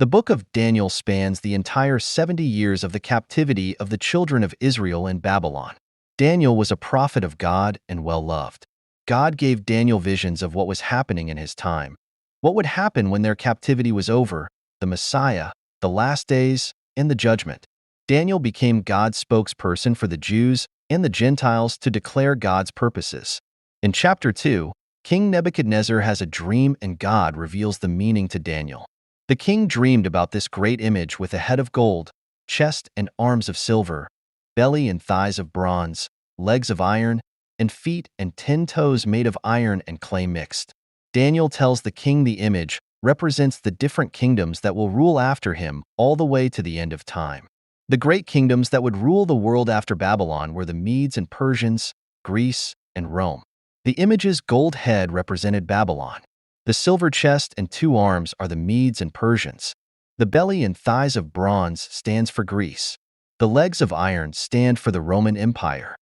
The book of Daniel spans the entire 70 years of the captivity of the children of Israel in Babylon. Daniel was a prophet of God and well-loved. God gave Daniel visions of what was happening in his time. What would happen when their captivity was over, the Messiah, the last days, and the judgment. Daniel became God's spokesperson for the Jews and the Gentiles to declare God's purposes. In chapter 2, King Nebuchadnezzar has a dream and God reveals the meaning to Daniel. The king dreamed about this great image with a head of gold, chest and arms of silver, belly and thighs of bronze, legs of iron, and feet and 10 toes made of iron and clay mixed. Daniel tells the king the image represents the different kingdoms that will rule after him all the way to the end of time. The great kingdoms that would rule the world after Babylon were the Medes and Persians, Greece, and Rome. The image's gold head represented Babylon. The silver chest and 2 arms are the Medes and Persians. The belly and thighs of bronze stands for Greece. The legs of iron stand for the Roman Empire.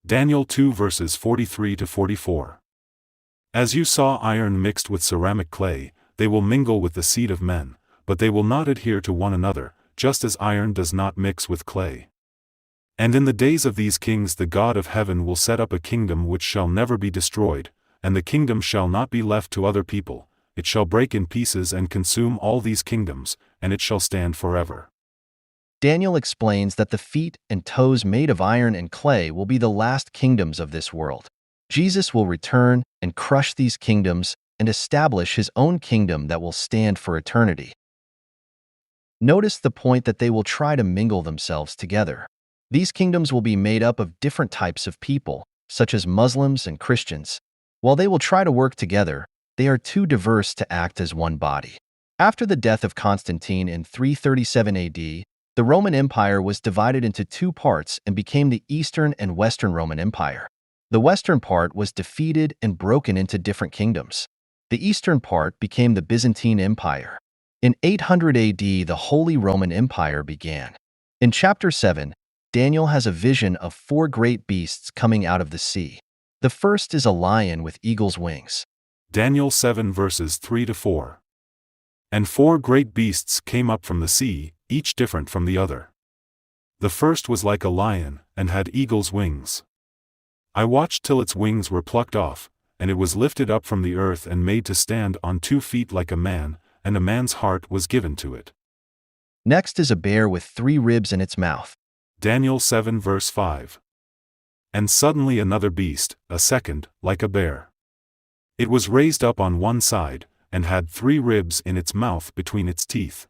Daniel 2 verses 43 to 44. As you saw iron mixed with ceramic clay, they will mingle with the seed of men, but they will not adhere to one another, just as iron does not mix with clay. And in the days of these kings the God of heaven will set up a kingdom which shall never be destroyed, and the kingdom shall not be left to other people. It shall break in pieces and consume all these kingdoms, and it shall stand forever. Daniel explains that the feet and toes made of iron and clay will be the last kingdoms of this world. Jesus will return and crush these kingdoms and establish his own kingdom that will stand for eternity. Notice the point that they will try to mingle themselves together. These kingdoms will be made up of different types of people, such as Muslims and Christians. While they will try to work together, they are too diverse to act as one body. After the death of Constantine in 337 AD, the Roman Empire was divided into 2 parts and became the Eastern and Western Roman Empire. The Western part was defeated and broken into different kingdoms. The Eastern part became the Byzantine Empire. In 800 AD, the Holy Roman Empire began. In chapter 7, Daniel has a vision of 4 great beasts coming out of the sea. The first is a lion with eagle's wings. Daniel 7 verses 3 to 4. And 4 great beasts came up from the sea, each different from the other. The first was like a lion, and had eagle's wings. I watched till its wings were plucked off, and it was lifted up from the earth and made to stand on 2 feet like a man, and a man's heart was given to it. Next is a bear with 3 ribs in its mouth. Daniel 7 verse 5. And suddenly another beast, a second, like a bear. It was raised up on one side, and had 3 ribs in its mouth between its teeth.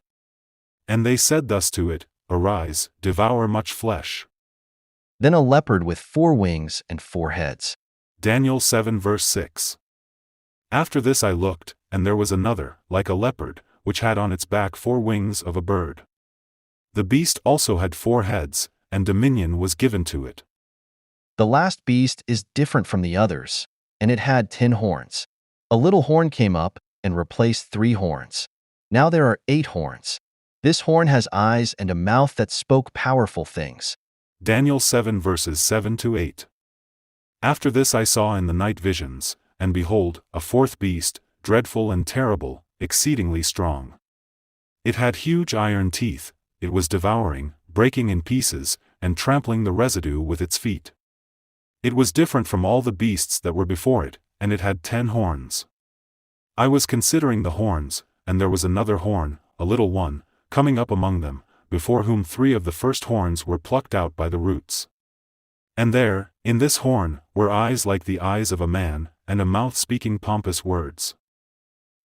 And they said thus to it, Arise, devour much flesh. Then a leopard with 4 wings and 4 heads. Daniel 7 verse 6. After this I looked, and there was another, like a leopard, which had on its back 4 wings of a bird. The beast also had 4 heads, and dominion was given to it. The last beast is different from the others, and it had 10 horns. A little horn came up and replaced 3 horns. Now there are 8 horns. This horn has eyes and a mouth that spoke powerful things. Daniel 7 verses 7 to 8. After this I saw in the night visions, and behold, a 4th beast, dreadful and terrible, exceedingly strong. It had huge iron teeth, it was devouring, breaking in pieces, and trampling the residue with its feet. It was different from all the beasts that were before it, and it had 10 horns. I was considering the horns, and there was another horn, a little one, coming up among them, before whom 3 of the first horns were plucked out by the roots. And there, in this horn, were eyes like the eyes of a man, and a mouth speaking pompous words.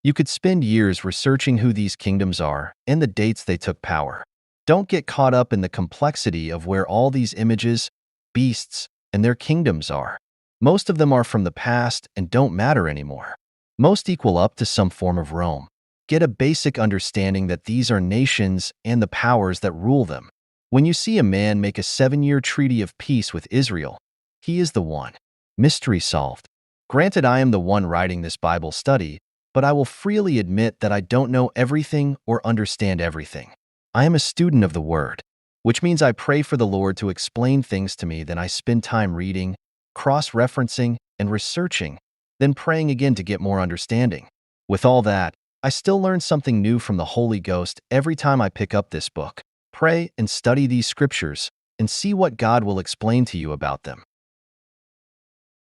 You could spend years researching who these kingdoms are and the dates they took power. Don't get caught up in the complexity of where all these images, beasts, and their kingdoms are. Most of them are from the past and don't matter anymore. Most equal up to some form of Rome. Get a basic understanding that these are nations and the powers that rule them. When you see a man make a 7-year treaty of peace with Israel, he is the one. Mystery solved. Granted, I am the one writing this Bible study, but I will freely admit that I don't know everything or understand everything. I am a student of the Word, which means I pray for the Lord to explain things to me, then I spend time reading, cross-referencing, and researching, then praying again to get more understanding. With all that, I still learn something new from the Holy Ghost every time I pick up this book. Pray and study these scriptures and see what God will explain to you about them.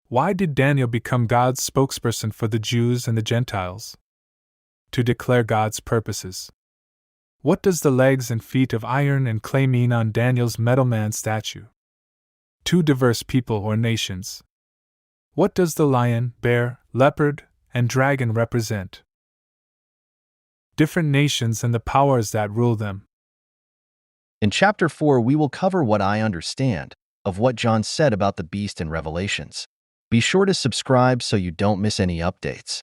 Why did Daniel become God's spokesperson for the Jews and the Gentiles? To declare God's purposes. What does the legs and feet of iron and clay mean on Daniel's metal man statue? Two diverse people or nations. What does the lion, bear, leopard, and dragon represent? Different nations and the powers that rule them. In chapter 4, we will cover what I understand of what John said about the beast in Revelations. Be sure to subscribe so you don't miss any updates.